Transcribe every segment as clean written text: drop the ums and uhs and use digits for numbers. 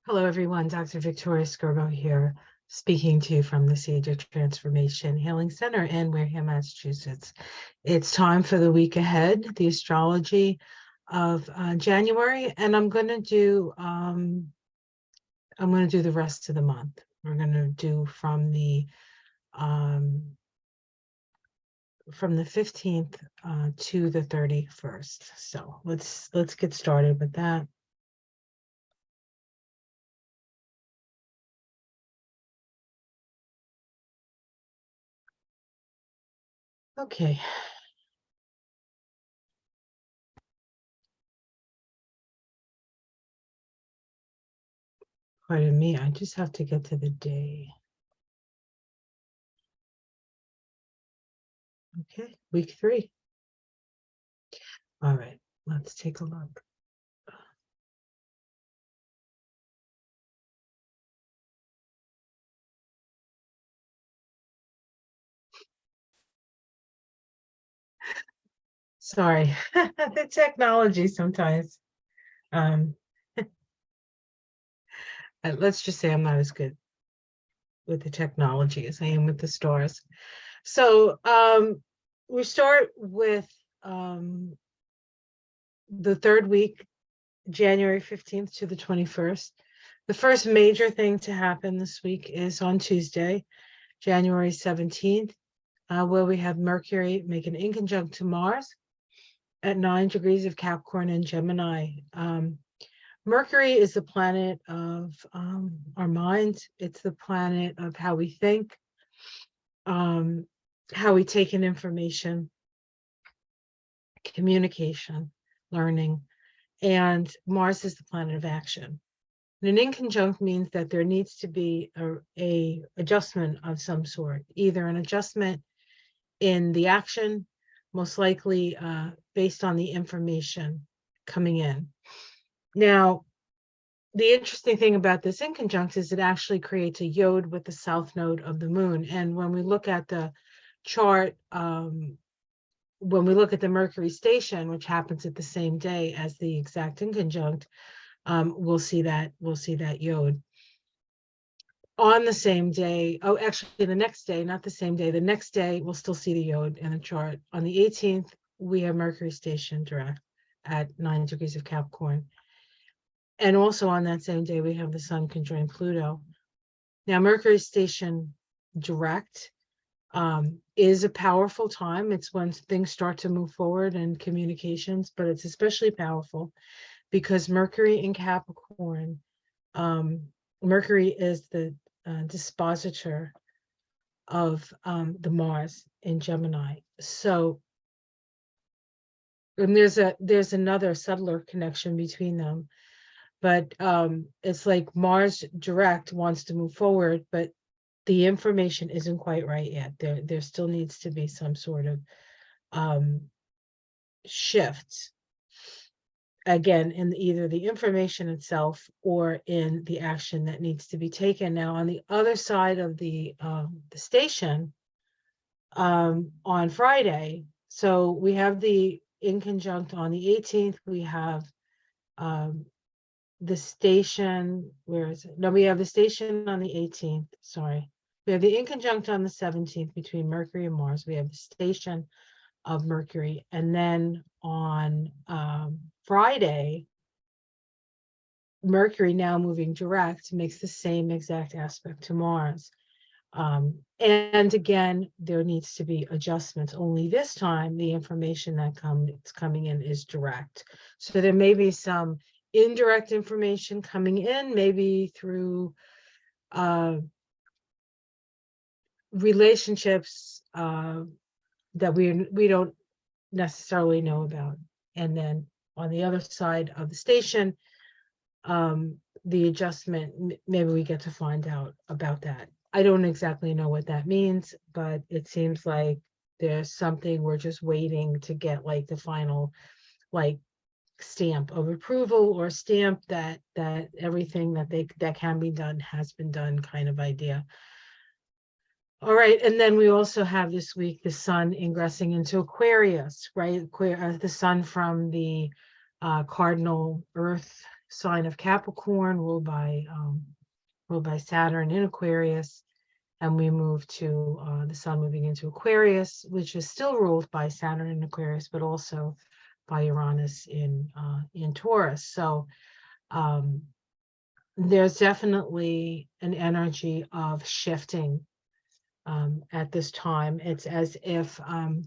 Hello, everyone. Dr. Victoria Skirbo here, speaking to you from the Cedar Transformation Healing Center in Wareham, Massachusetts. It's time for the week ahead, the astrology of January, and I'm going to do the rest of the month. We're going to do from the 15th to the 31st. So let's get started with that. Okay. Pardon me, I just have to get to the day. Okay, week 3. All right, let's take a look. Sorry, the technology sometimes. Let's just say I'm not as good with the technology as I am with the stars. So we start with the third week, January 15th to the 21st. The first major thing to happen this week is on Tuesday, January 17th, where we have Mercury make an inconjunct to Mars at 9 degrees of Capricorn and Gemini. Mercury is the planet of our mind. It's the planet of how we think, how we take in information, communication, learning, and Mars is the planet of action. And an inconjunct means that there needs to be a adjustment of some sort, either an adjustment in the action, most likely based on the information coming in. Now, the interesting thing about this inconjunct is it actually creates a yod with the south node of the moon. And when we look at the chart, when we look at the Mercury station, which happens at the same day as the exact inconjunct, we'll see that yod. On the same day, actually the next day, not the same day, the next day we'll still see the yod in the chart. On the 18th, we have Mercury station direct at 9 degrees of Capricorn. And also on that same day, we have the sun conjoined Pluto. Now, Mercury station direct is a powerful time. It's when things start to move forward in communications, but it's especially powerful because Mercury in Capricorn, Mercury is the dispositor of the Mars in Gemini. So, and there's another subtler connection between them. But it's like Mars direct wants to move forward, but the information isn't quite right yet. There still needs to be some sort of shift, again, in either the information itself or in the action that needs to be taken. Now, on the other side of the station, on Friday, so we have the inconjunct on the 18th, we have the station, where is it? No, we have the station on the 18th, sorry. We have the inconjunct on the 17th between Mercury and Mars. We have the station of Mercury. And then on Friday, Mercury, now moving direct, makes the same exact aspect to Mars. And again, there needs to be adjustments. Only this time, the information that's coming in is direct. So there may be some indirect information coming in, maybe through relationships that we don't necessarily know about. And then on the other side of the station, the adjustment, maybe we get to find out about that. I don't exactly know what that means, but it seems like there's something we're just waiting to get, like the final, like, stamp of approval or stamp that everything that can be done has been done kind of idea. All right, and then we also have this week the sun ingressing into Aquarius, right? The sun from the cardinal Earth sign of Capricorn, ruled by Saturn in Aquarius, and we move to the sun moving into Aquarius, which is still ruled by Saturn in Aquarius, but also by Uranus in Taurus. So there's definitely an energy of shifting at this time. It's as if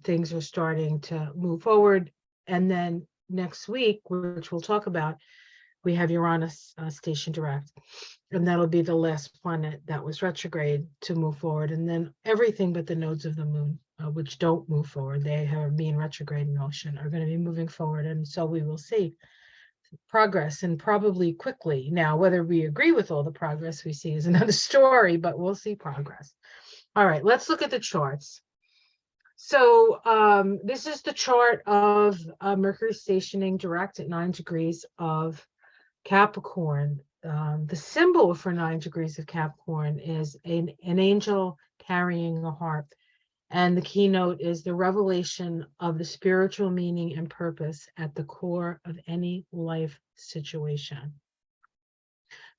things are starting to move forward. And then next week, which we'll talk about, we have Uranus station direct. And that'll be the last planet that was retrograde to move forward. And then everything but the nodes of the moon, which don't move forward, they have been retrograde in motion, are going to be moving forward. And so we will see progress, and probably quickly. Now, whether we agree with all the progress we see is another story, but we'll see progress. All right, let's look at the charts. So this is the chart of Mercury stationing direct at 9 degrees of Capricorn. The symbol for 9 degrees of Capricorn is an angel carrying a harp. And the keynote is the revelation of the spiritual meaning and purpose at the core of any life situation.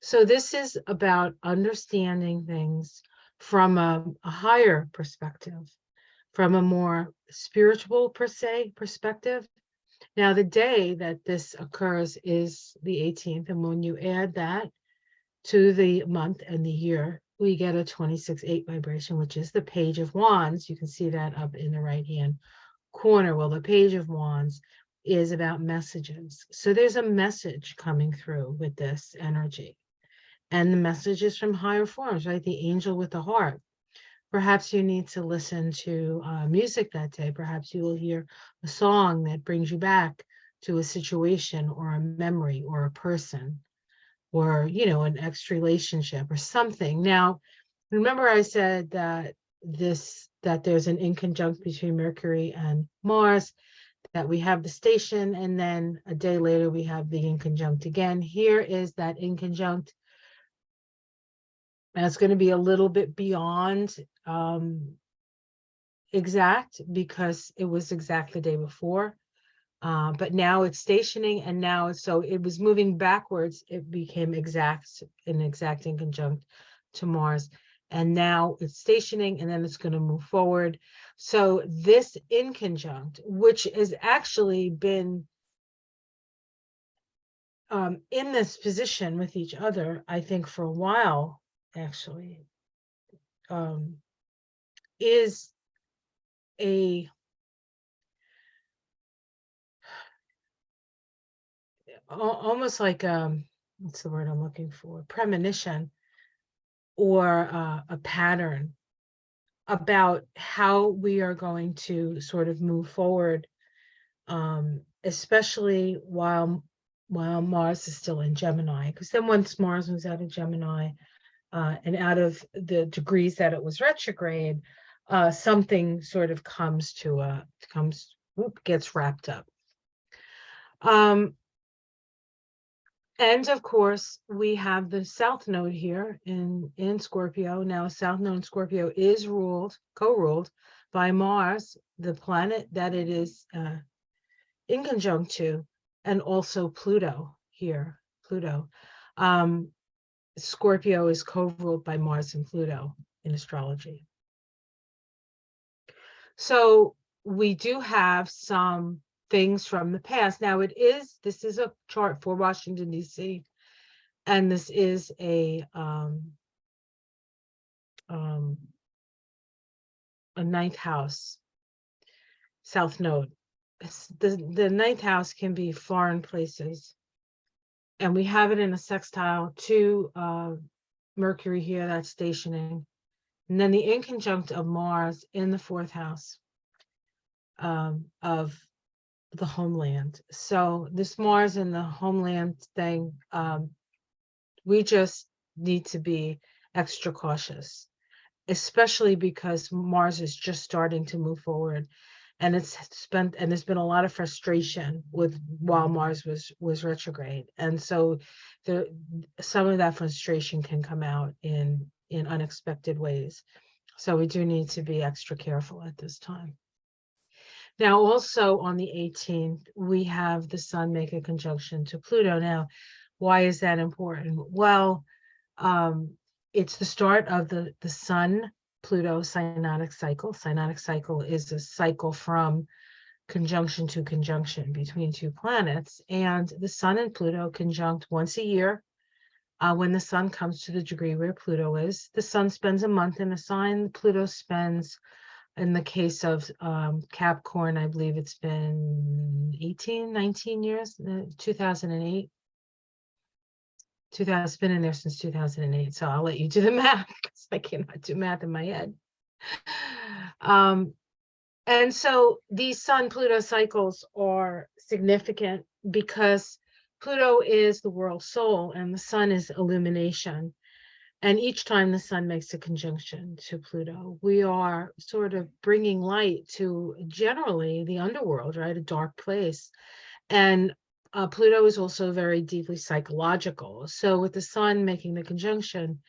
So this is about understanding things from a higher perspective, from a more spiritual perspective. Now, the day that this occurs is the 18th, and when you add that to the month and the year, we get a 26-8 vibration, which is the Page of Wands. You can see that up in the right-hand corner. Well, the Page of Wands is about messages. So there's a message coming through with this energy. And the message is from higher forms, right? The angel with the harp. Perhaps you need to listen to music that day. Perhaps you will hear a song that brings you back to a situation or a memory or a person, or, an ex relationship or something. Now, remember I said that there's an inconjunct between Mercury and Mars, that we have the station, and then a day later we have the inconjunct again. Here is that inconjunct. And it's going to be a little bit beyond exact, because it was exact the day before. But now it's stationing, and now so it was moving backwards. It became an exact inconjunct to Mars, and now it's stationing, and then it's going to move forward. So this inconjunct, which has actually been in this position with each other, I think for a while, actually, is almost like what's the word I'm looking for? Premonition, or a pattern about how we are going to sort of move forward, especially while Mars is still in Gemini. Because then once Mars was out of Gemini, and out of the degrees that it was retrograde, something sort of gets wrapped up. And of course, we have the South Node here in Scorpio. Now, South Node in Scorpio is co-ruled by Mars, the planet that it is inconjunct to, and also Pluto here, Pluto. Scorpio is co-ruled by Mars and Pluto in astrology. So we do have some things from the past. Now this is a chart for Washington, D.C., and this is a ninth house, South Node. The ninth house can be foreign places, and we have it in a sextile to Mercury here, that's stationing, and then the inconjunct of Mars in the fourth house of the homeland. So this Mars in the homeland thing, we just need to be extra cautious, especially because Mars is just starting to move forward, and there's been a lot of frustration while Mars was retrograde, and so some of that frustration can come out in unexpected ways. So we do need to be extra careful at this time. Now, also on the 18th, we have the sun make a conjunction to Pluto. Now, Why is that important? Well, it's the start of the Sun Pluto synodic cycle. Synodic cycle is a cycle from conjunction to conjunction between two planets, and the Sun and Pluto conjunct once a year. When the Sun comes to the degree where Pluto is, the Sun spends a month in a sign. Pluto spends, in the case of Capricorn, I believe it's been 18, 19 years, 2008. 2000, it's been in there since 2008, so I'll let you do the math because I cannot do math in my head. And so these Sun-Pluto cycles are significant because Pluto is the world soul and the Sun is illumination. And each time the Sun makes a conjunction to Pluto, we are sort of bringing light to generally the underworld, right? A dark place. And Pluto is also very deeply psychological. So with the Sun making the conjunction,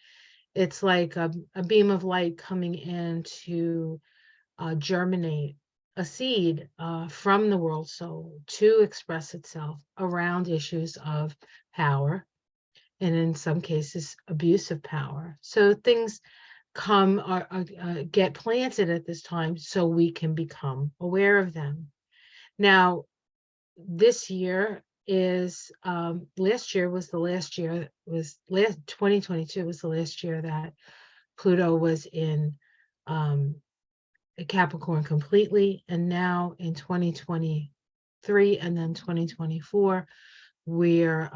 it's like a beam of light coming in to germinate a seed from the world soul to express itself around issues of power, and in some cases, abuse of power. So things get planted at this time so we can become aware of them. Now, this year is last year was the last year, 2022 was the last year that Pluto was in Capricorn completely, and now in 2023 and then 2024 we're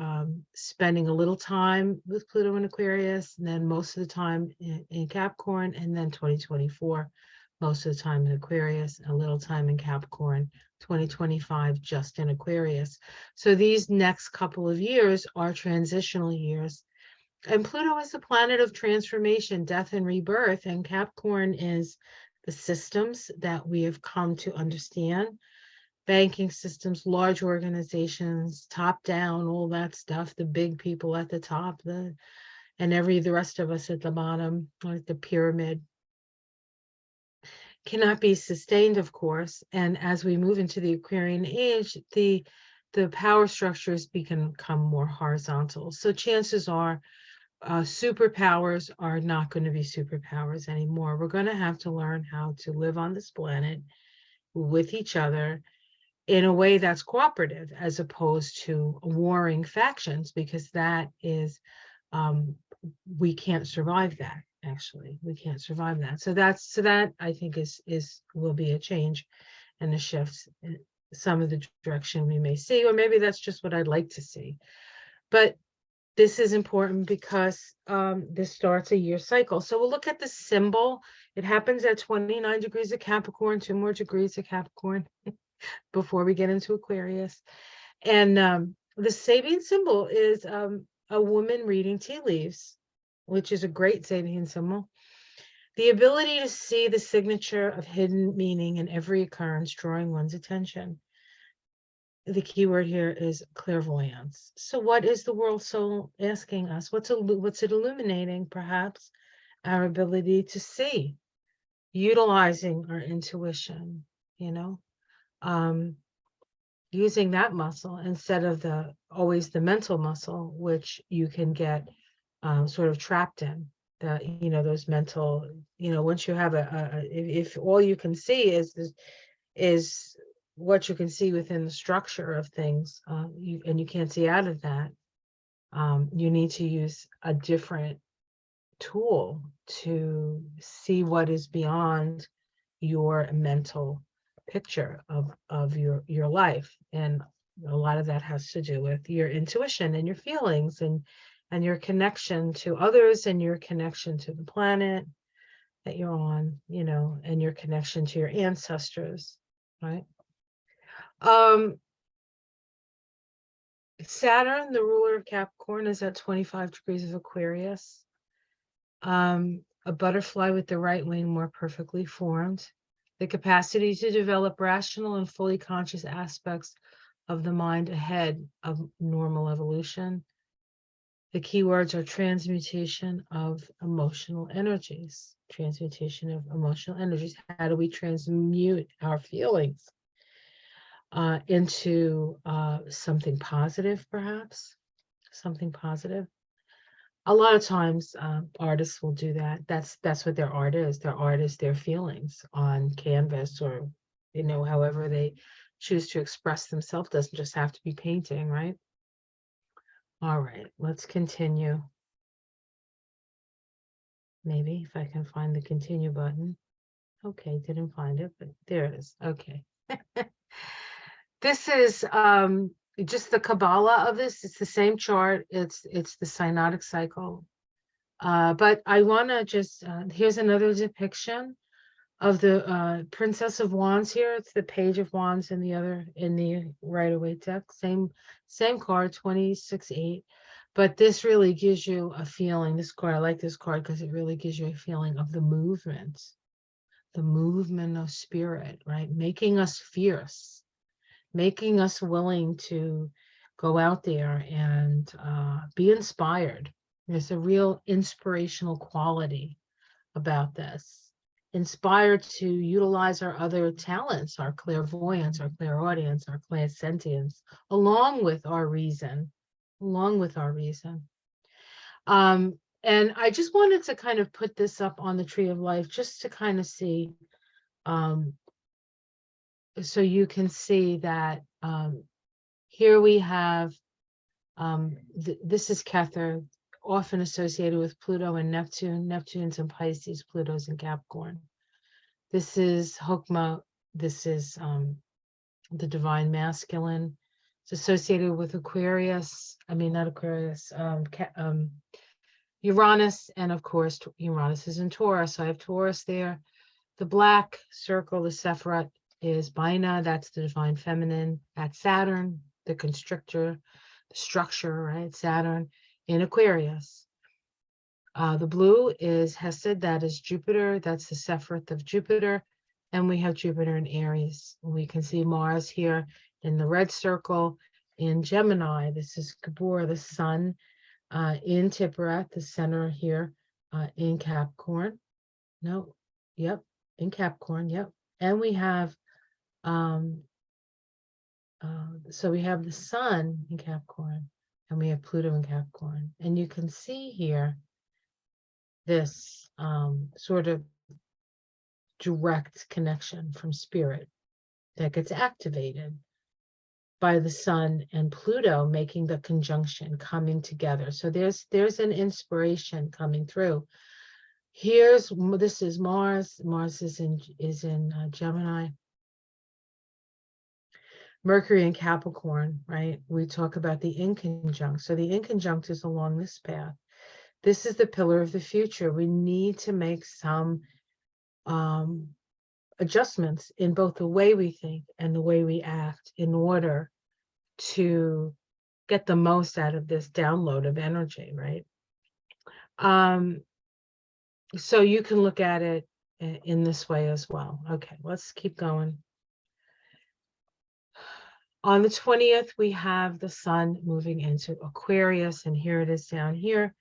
spending a little time with Pluto in Aquarius, and then most of the time in Capricorn, and then 2024 most of the time in Aquarius, a little time in Capricorn, 2025 just in Aquarius. So these next couple of years are transitional years. And Pluto is the planet of transformation, death, and rebirth. And Capricorn is the systems that we have come to understand. Banking systems, large organizations, top down, all that stuff, the big people at the top, and the rest of us at the bottom, like the pyramid, cannot be sustained, of course. And as we move into the Aquarian age, the power structures become more horizontal. So chances are superpowers are not going to be superpowers anymore. We're going to have to learn how to live on this planet with each other in a way that's cooperative, as opposed to warring factions, because that is, we can't survive that. Actually, we can't survive that. So that I think will be a change and a shift in some of the direction we may see, or maybe that's just what I'd like to see. But this is important because this starts a year cycle. So we'll look at the symbol. It happens at 29 degrees of Capricorn, 2 more degrees of Capricorn before we get into Aquarius. And the Sabian symbol is a woman reading tea leaves, which is a great Sabian symbol. The ability to see the signature of hidden meaning in every occurrence, drawing one's attention. The key word here is clairvoyance. So what is the world soul asking us? What's it illuminating? Perhaps our ability to see, utilizing our intuition, using that muscle instead of always the mental muscle, which you can get sort of trapped in. Those mental, once you have if all you can see is what you can see within the structure of things, and you can't see out of that, you need to use a different tool to see what is beyond your mental picture of your life. And a lot of that has to do with your intuition and your feelings and your connection to others and your connection to the planet that you're on, and your connection to your ancestors, right? Saturn, the ruler of Capricorn, is at 25 degrees of Aquarius. A butterfly with the right wing more perfectly formed. The capacity to develop rational and fully conscious aspects of the mind ahead of normal evolution. The key words are transmutation of emotional energies. Transmutation of emotional energies. How do we transmute our feelings into something positive, perhaps? something positive. A lot of times artists will do that. That's what their art is. Their art is their feelings on canvas, or however they choose to express themselves. Doesn't just have to be painting, right? All right, let's continue. Maybe if I can find the continue button. Okay, didn't find it, but there it is. Okay. This is just the Kabbalah of this. It's the same chart. It's the synodic cycle. But I want to just, here's another depiction of the Princess of Wands here. It's the Page of Wands in the Rider-Waite deck. Same card, 26-8. But this really gives you a feeling. This card, I like this card because it really gives you a feeling of the movement of spirit, right? Making us fierce, making us willing to go out there and be inspired. There's a real inspirational quality about this. Inspired to utilize our other talents, our clairvoyance, our clairaudience, our clairsentience, along with our reason, and I just wanted to kind of put this up on the Tree of Life just to kind of see, so you can see that here we have, this is Kether, often associated with Pluto and Neptune. Neptune's in Pisces, Pluto's in Capricorn. This is Hokmah. This is the divine masculine. It's associated with Aquarius. I mean, not Aquarius, Uranus, and of course, Uranus is in Taurus. So I have Taurus there. The black circle, the Sephirot, is Bina. That's the divine feminine. That's Saturn, the constrictor, the structure, right? Saturn in Aquarius. The blue is Hesed. That is Jupiter. That's the Sephirot of Jupiter. And we have Jupiter in Aries. We can see Mars here in the red circle in Gemini. This is Gabor, the sun, in Tipperet, the center here, in Capricorn. No, yep, in Capricorn, yep. And we have, so we have the sun in Capricorn, and we have Pluto in Capricorn. And you can see here this sort of direct connection from spirit that gets activated by the sun and Pluto making the conjunction, coming together. So there's an inspiration coming through. This is Mars. Mars is in Gemini. Mercury in Capricorn, right? We talk about the inconjunct. So the inconjunct is along this path. This is the pillar of the future. We need to make some adjustments in both the way we think and the way we act in order to get the most out of this download of energy, right? So you can look at it in this way as well. Okay, let's keep going. On the 20th, we have the sun moving into Aquarius, and here it is down here.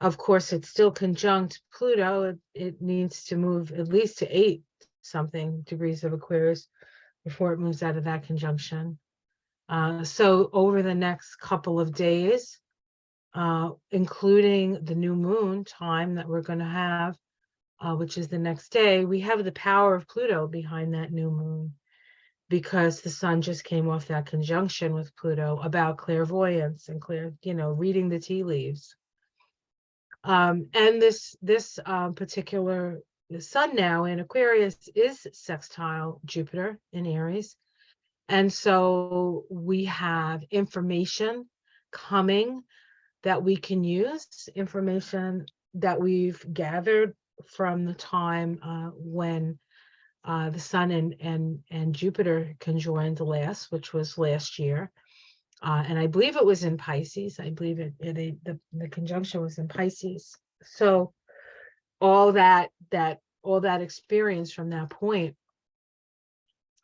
Of course, it's still conjunct Pluto. It needs to move at least to 8 something degrees of Aquarius before it moves out of that conjunction. So over the next couple of days, including the new moon time that we're going to have, which is the next day, we have the power of Pluto behind that new moon, because the sun just came off that conjunction with Pluto about clairvoyance and reading the tea leaves. And this particular sun now in Aquarius is sextile Jupiter in Aries. And so we have information coming that we can use, information that we've gathered from the time when the sun and Jupiter conjoined last, which was last year. And I believe it was in Pisces. I believe the conjunction was in Pisces. So all that experience from that point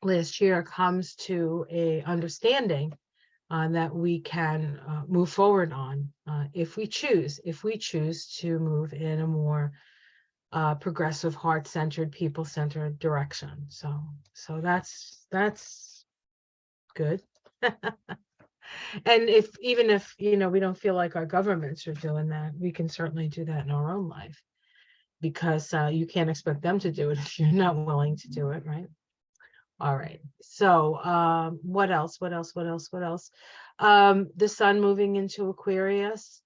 last year comes to a understanding that we can move forward on if we choose to move in a more progressive, heart-centered, people-centered direction. So that's good. And even if, we don't feel like our governments are doing that, we can certainly do that in our own life, because you can't expect them to do it if you're not willing to do it, right? All right. So what else? What else? What else? What else? The sun moving into Aquarius.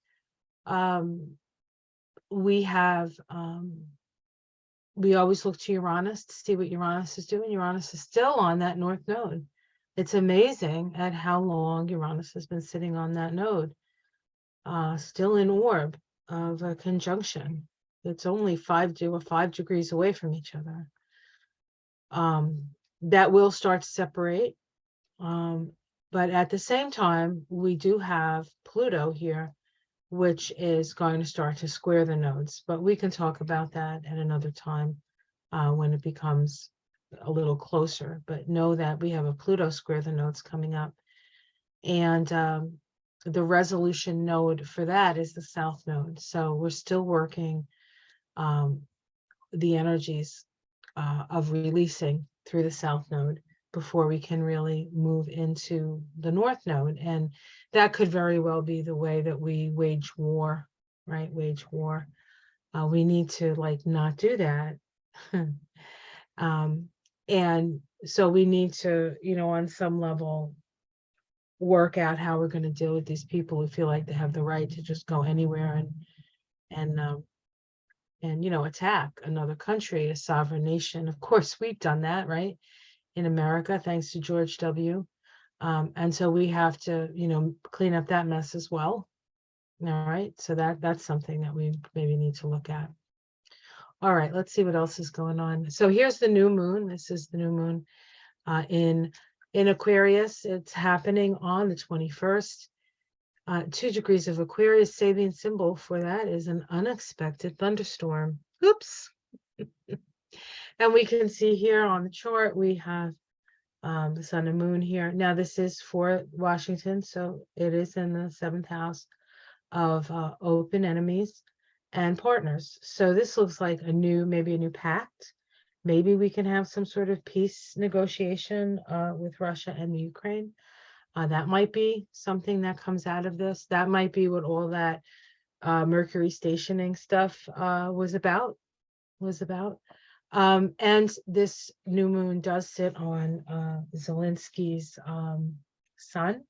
We have we always look to Uranus to see what Uranus is doing. Uranus is still on that north node. It's amazing at how long Uranus has been sitting on that node, still in orb of a conjunction. It's only 5 degrees away from each other. That will start to separate. But at the same time, we do have Pluto here, which is going to start to square the nodes. But we can talk about that at another time when it becomes a little closer. But know that we have a Pluto square the nodes coming up. And the resolution node for that is the south node. So we're still working the energies of releasing through the south node before we can really move into the north node. And that could very well be the way that we wage war, right? Wage war. We need to not do that. And so we need to, on some level, work out how we're going to deal with these people who feel like they have the right to just go anywhere and attack another country, a sovereign nation. Of course, we've done that, right? In America, thanks to George W. And so we have to, clean up that mess as well. All right. So that's something that we maybe need to look at. All right. Let's see what else is going on. So here's the new moon. This is the new moon in Aquarius. It's happening on the 21st. 2 degrees of Aquarius. Sabian symbol for that is an unexpected thunderstorm. Oops. And we can see here on the chart, we have the sun and moon here. Now, this is for Washington, so it is in the 7th house of open enemies and partners. So this looks like maybe a new pact. Maybe we can have some sort of peace negotiation with Russia and the Ukraine. That might be something that comes out of this. That might be what all that Mercury stationing stuff was about. And this new moon does sit on Zelensky's sun,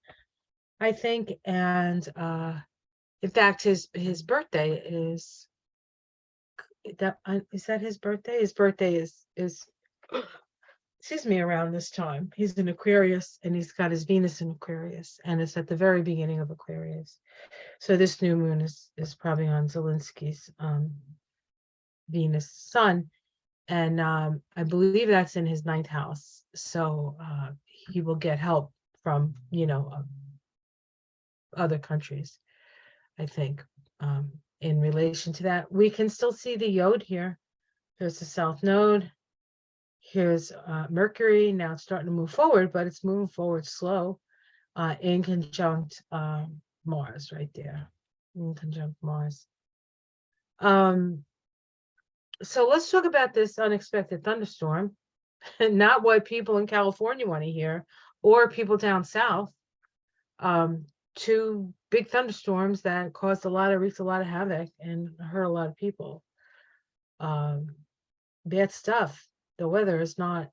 I think. And in fact, his birthday is that his birthday? His birthday is excuse me, around this time. He's in Aquarius, and he's got his Venus in Aquarius, and it's at the very beginning of Aquarius. So this new moon is probably on Zelensky's Venus sun. And I believe that's in his 9th house. So he will get help from, other countries, I think, in relation to that. We can still see the Yod here. There's the south node. Here's Mercury. Now it's starting to move forward, but it's moving forward slow, in conjunct Mars right there, in conjunct Mars. So let's talk about this unexpected thunderstorm, not what people in California want to hear, or people down south. 2 big thunderstorms that wreaked a lot of havoc and hurt a lot of people. Bad stuff. The weather is not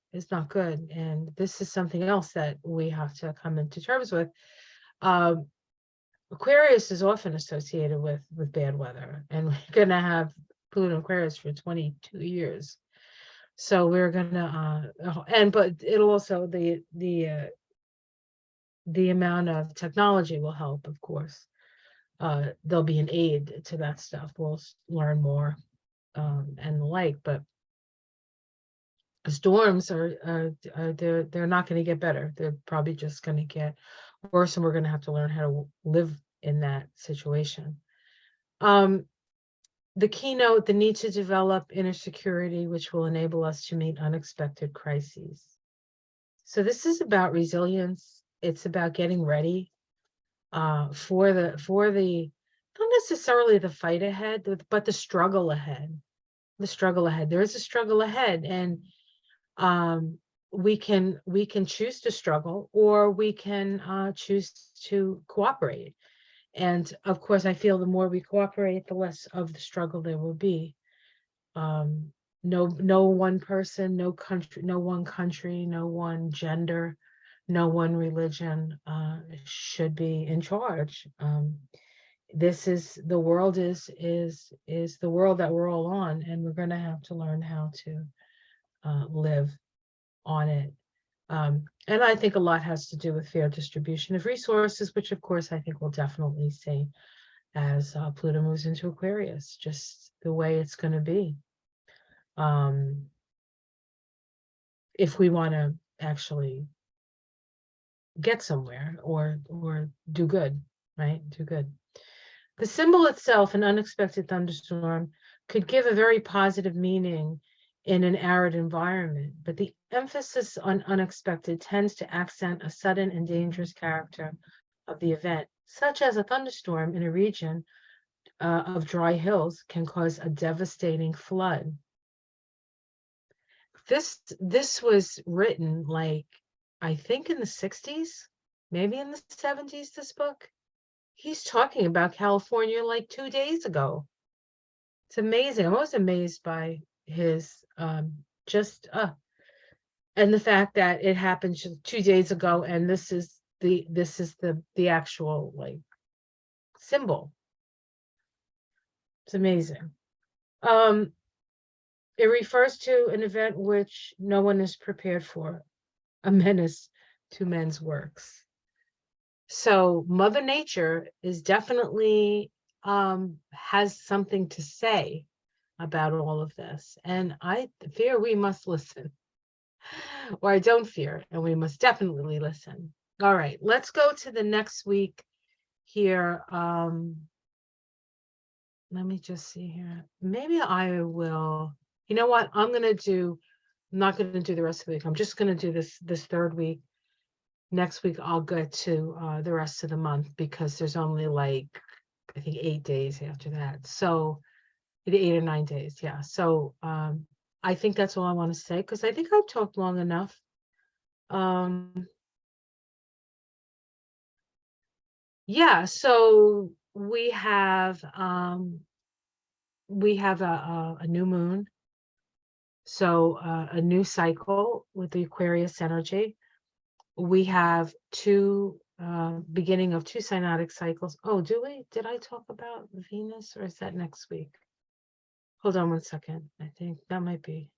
good, and this is something else that we have to come into terms with. Aquarius is often associated with bad weather, and we're going to have Pluto in Aquarius for 22 years. So we're going to but it'll also the amount of technology will help, of course. There'll be an aid to that stuff. We'll learn more and the like, but storms are they're not going to get better. They're probably just going to get worse, and we're going to have to learn how to live in that situation. The keynote, the need to develop inner security, which will enable us to meet unexpected crises. So this is about resilience. It's about getting ready for the not necessarily the fight ahead, but the struggle ahead. There is a struggle ahead, and we can choose to struggle, or we can choose to cooperate. And of course, I feel the more we cooperate, the less of the struggle there will be. No one person, no country, no one country, no one gender, no one religion should be in charge. This is the world is the world that we're all on, and we're going to have to learn how to live on it. And I think a lot has to do with fair distribution of resources, which of course I think we'll definitely see as Pluto moves into Aquarius, just the way it's going to be. If we want to actually get somewhere or do good, right? Do good. The symbol itself, an unexpected thunderstorm, could give a very positive meaning in an arid environment, but the emphasis on unexpected tends to accent a sudden and dangerous character of the event, such as a thunderstorm in a region of dry hills can cause a devastating flood. This was written, like, I think in the 60s, maybe in the 70s, this book. He's talking about California like 2 days ago. It's amazing. I was amazed by his and the fact that it happened just 2 days ago, and this is the actual, like, symbol. It's amazing. It refers to an event which no one is prepared for, a menace to men's works. So Mother Nature is definitely has something to say about all of this. And I fear we must listen. Or I don't fear, and we must definitely listen. All right, let's go to the next week here. Let me just see here. Maybe I will, you know what? I'm not gonna do the rest of the week. I'm just gonna do this third week. Next week I'll get to the rest of the month, because there's only, like, I think 8 days after that. So 8 or 9 days, yeah. So I think that's all I want to say, because I think I've talked long enough. Yeah, so we have a new moon, so a new cycle with the Aquarius energy. We have beginning of 2 synodic cycles. Oh, did I talk about Venus, or is that next week? Hold on one second. I think that might be.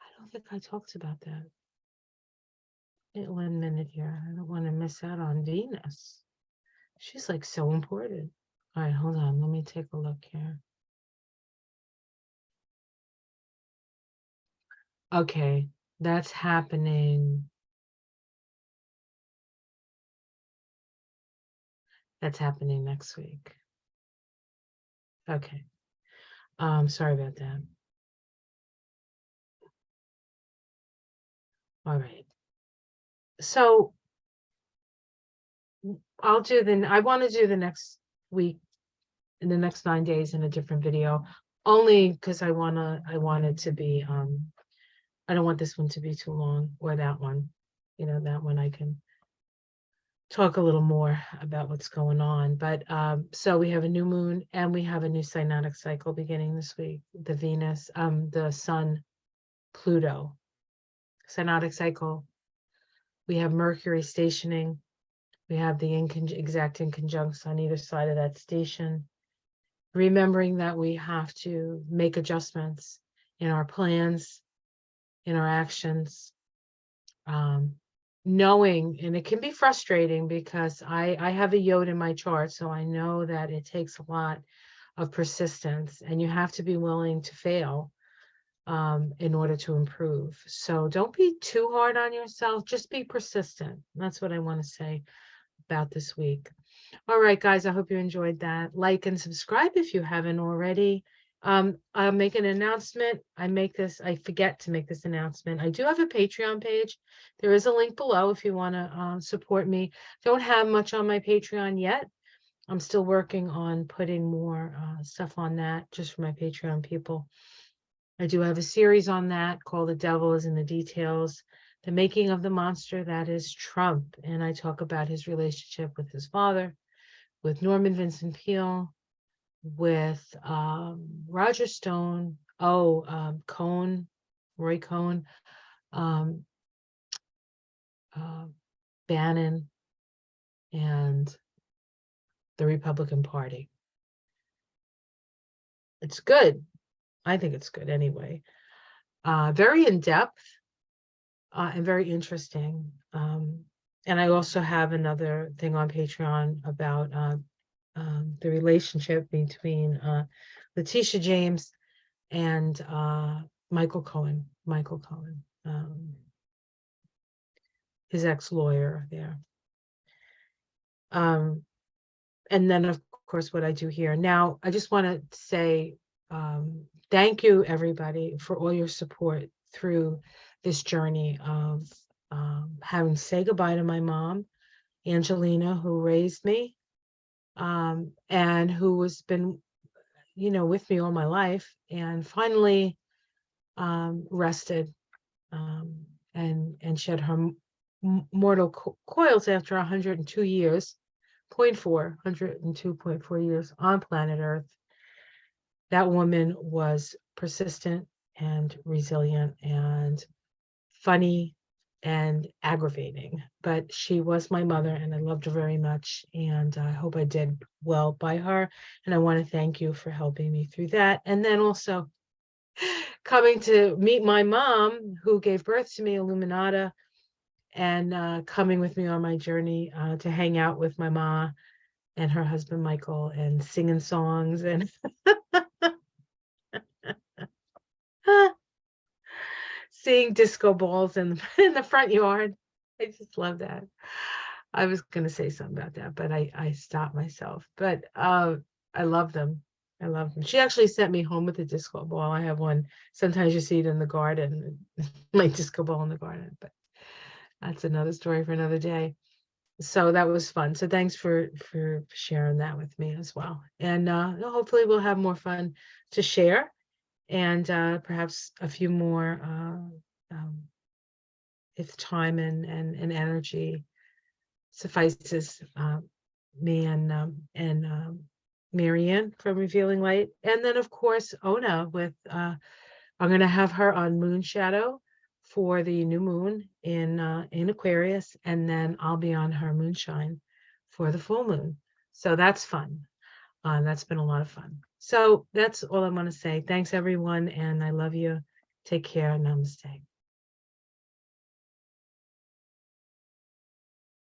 I don't think I talked about that. 1 minute here. I don't want to miss out on Venus. She's like so important. All right, hold on. Let me take a look here. Okay, that's happening. That's happening next week. Okay. Sorry about that. All right. So I want to do the next week, in the next 9 days, in a different video, only because I want it to be, I don't want this one to be too long, or that one. That one I can talk a little more about what's going on. But so we have a new moon, and we have a new synodic cycle beginning this week. The Venus, the Sun, Pluto synodic cycle. We have Mercury stationing. We have the exact inconjuncts on either side of that station. Remembering that we have to make adjustments in our plans, in our actions, knowing, and it can be frustrating, because I have a Yod in my chart, so I know that it takes a lot of persistence, and you have to be willing to fail in order to improve. So don't be too hard on yourself, just be persistent. That's what I want to say about this week. All right, guys, I hope you enjoyed that. Like and subscribe if you haven't already. I'll make an announcement. I forget to make this announcement. I do have a Patreon page. There is a link below if you want to support me. Don't have much on my Patreon yet. I'm still working on putting more stuff on that, just for my Patreon people. I do have a series on that called The Devil is in the Details, the making of the monster that is Trump. And I talk about his relationship with his father, with Norman Vincent Peale, with Roger Stone, Cohn, Roy Cohn, um, Bannon, and the Republican Party. It's good. I think it's good anyway. Very in-depth and very interesting. And I also have another thing on Patreon about the relationship between Letitia James and Michael Cohen, his ex-lawyer there. And then, of course, what I do here. Now, I just want to say thank you, everybody, for all your support through this journey of having to say goodbye to my mom, Angelina, who raised me, and who has been, with me all my life, and finally rested and shed her mortal coils after 102 years, 102.4 years on planet Earth. That woman was persistent and resilient and funny and aggravating, but she was my mother and I loved her very much, and I hope I did well by her, and I want to thank you for helping me through that. And then also coming to meet my mom, who gave birth to me, Illuminata, and coming with me on my journey to hang out with my ma and her husband Michael and singing songs and seeing disco balls in the front yard. I just love that. I was going to say something about that, but I stopped myself. But I love them. I love them. She actually sent me home with a disco ball. I have one. Sometimes you see it in the garden, my disco ball in the garden. But that's another story for another day. So that was fun. So thanks for sharing that with me as well. And hopefully we'll have more fun to share, and perhaps a few more if time and energy suffices, me and Marianne from Revealing Light. And then of course Ona with I'm going to have her on Moon Shadow for the new moon in Aquarius, and then I'll be on her moonshine for the full moon. So that's fun. That's been a lot of fun. So that's all I want to say. Thanks everyone, and I love you. Take care. Namaste.